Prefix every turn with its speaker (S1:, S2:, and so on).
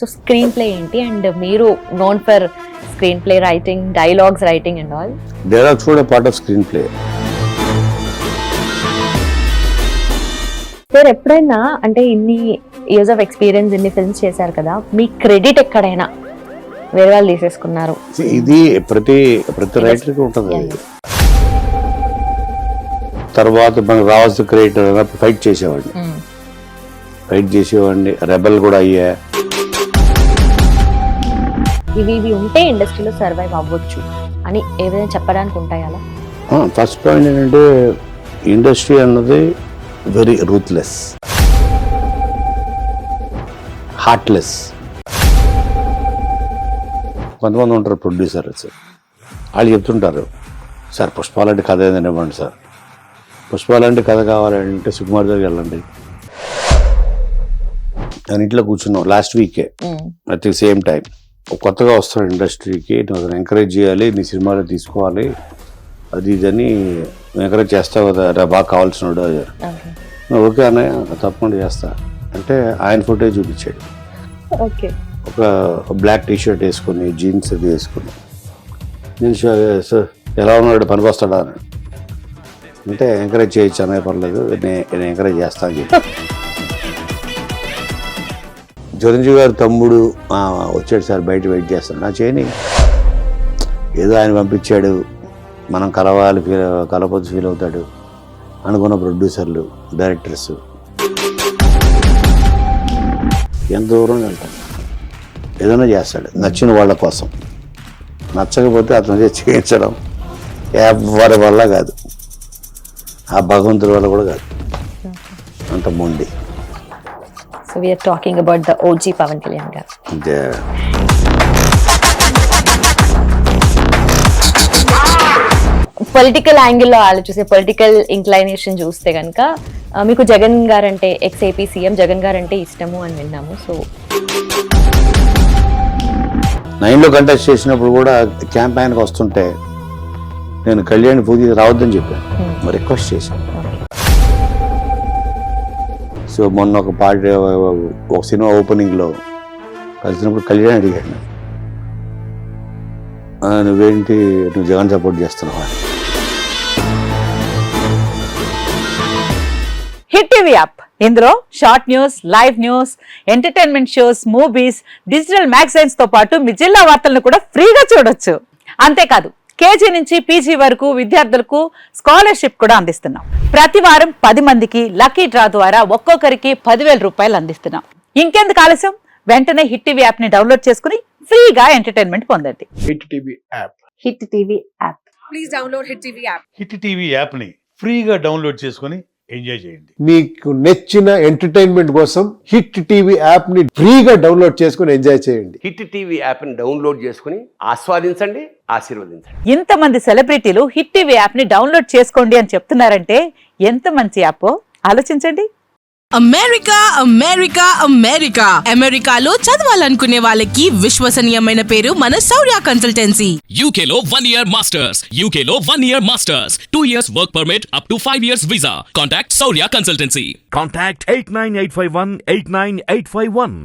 S1: So screen play ఏంటి and మీరు known for screen play writing, dialogues writing and all?
S2: Dialogues కూడా part off screen play.
S1: Sir ఎప్పుడైనా అంటే ఇన్ని years of experience, ఇన్ని films చేశారు కదా, మీ క్రెడిట్ ఎక్కడైనా వేరే వాళ్ళు తీసేసుకున్నారు?
S2: ఇది ప్రతి రైటర్కి ఉంటుంది అది. తర్వాత మనకు రావాల్సిన క్రియేటర్ ఫైట్ చేసేవాడిని, రెబల్ కూడా అయ్యా.
S1: ఇవి ఉంటే ఇండస్ట్రీలో సర్వైవ్ అవ్వచ్చు అని ఏదైనా చెప్పడానికి ఉంటాయి అలా?
S2: ఫస్ట్ పాయింట్ ఏంటంటే ఇండస్ట్రీ అన్నది వెరీ రూత్లెస్, హార్ట్లెస్. కొంతమంది ఉంటారు ప్రొడ్యూసర్స్, వాళ్ళు చెప్తుంటారు, సార్ పుష్పాలంటే కథ ఏదైనా ఇవ్వండి సార్, పుష్పాలంటే కథ కావాలంటే సుకుమార్ దగ్గరికి వెళ్ళండి. నేను ఇంట్లో కూర్చున్నాం last week at the same time. కొత్తగా వస్తాడు ఇండస్ట్రీకి, నువ్వు ఎంకరేజ్ చేయాలి, నీ సినిమాలో తీసుకోవాలి, అది ఇదని ఎంకరేజ్ చేస్తావు కదా, బాగా కావాల్సినోడు. ఓకే అన్నయ్య తప్పకుండా చేస్తా అంటే ఆయన ఫోటో చూపించాడు. ఒక బ్లాక్ టీ షర్ట్ వేసుకుని, జీన్స్ అది వేసుకుని, నేను సార్ ఎలా ఉన్నాడు, పనికి వస్తాడా అని అంటే ఎంకరేజ్ చేయొచ్చు అనే పర్లేదు, నేను ఎంకరేజ్ చేస్తాను అని చెప్పి. చిరంజీవి గారు తమ్ముడు వచ్చాడు సార్, బయట వెయిట్ చేస్తాడు, నా చేయని ఏదో ఆయన పంపించాడు, మనం కలపోతే ఫీల్ అవుతాడు అనుకున్న ప్రొడ్యూసర్లు, డైరెక్టర్స్ ఎంత దూరం వెళ్తాడు, ఏదైనా చేస్తాడు నచ్చిన వాళ్ళ కోసం. నచ్చకపోతే అతను చేయించడం ఎవరి వల్ల కాదు, ఆ భగవంతుడి వల్ల కూడా కాదు, అంత మొండి.
S1: So we are talking about the OG Pavan Kalyan garu.
S2: Yeah.
S1: Political యాంగిల్లో ఆలోచిస్తే, పొలిటికల్ ఇంక్లైనేషన్ చూస్తే కనుక మీకు జగన్ గారు అంటే, ఎక్స్ ఏపీ సీఎం జగన్ గారు అంటే ఇష్టము అని విన్నాము. సో
S2: 9లో కంటెస్ట్ చేసినప్పుడు కూడా క్యాంపెయిన్కి వస్తుంటే నేను కళ్యాణ్ పూజ రావద్దని చెప్పాను, రిక్వెస్ట్ చేశాను. సో మొన్న ఒక సినిమా ఓపెనింగ్లో కలిసినప్పుడు కళ్యాణ్ అడిగాడు, నువ్వేంటి, నువ్వు జగన్ సపోర్ట్ చేస్తున్నావా?
S3: హిట్ టీవీ యాప్, ఇందులో short news, live news, entertainment shows, movies, digital magazines తో పాటు మీ జిల్లా వార్తలను కూడా ఫ్రీగా చూడొచ్చు. అంతేకాదు కేజీ నుంచి పీజీ వరకు విద్యార్థులకు స్కాలర్షిప్ కూడా అందిస్తున్నాం. ప్రతి వారం 10 మందికి లక్కీ డ్రా ద్వారా ఒక్కొక్కరికి 10,000 రూపాయలు అందిస్తున్నాం. ఇంకెందుకు ఆలస్యం, వెంటనే హిట్ టీవీ యాప్ ని డౌన్లోడ్ చేసుకుని ఫ్రీగా ఎంటర్టైన్మెంట్ పొందండి.
S4: Hit TV app.
S3: Hit TV app.
S5: Please download hit TV app.
S6: Hit TV app ని ఫ్రీగా డౌన్లోడ్ చేసుకుని ఎంజాయ్ చేయండి.
S4: మీకు నచ్చిన ఎంటర్టైన్మెంట్ కోసం హిట్ టీవీ యాప్ ని ఫ్రీగా డౌన్లోడ్ చేసుకుని ఎంజాయ్ చేయండి.
S7: హిట్ టీవీ యాప్ ని డౌన్లోడ్ చేసుకుని ఆస్వాదించండి, ఆశీర్వదించండి.
S3: ఇంతమంది సెలబ్రిటీలు హిట్ టీవీ యాప్ ని డౌన్లోడ్ చేసుకోండి అని చెప్తున్నారంటే ఎంత మంచి యాప్ ఆలోచించండి.
S8: అమెరికా అమెరికా అమెరికా అమెరికాలో చదవాలనుకునే వాళ్ళకి విశ్వసనీయమైన పేరు మన శౌర్య కన్సల్టెన్సీ.
S9: UK లో 1 year masters, UK లో 1 year masters, 2 years work permit up to 5 years visa. Contact Saurya Consultancy.
S10: Contact 89851 89851.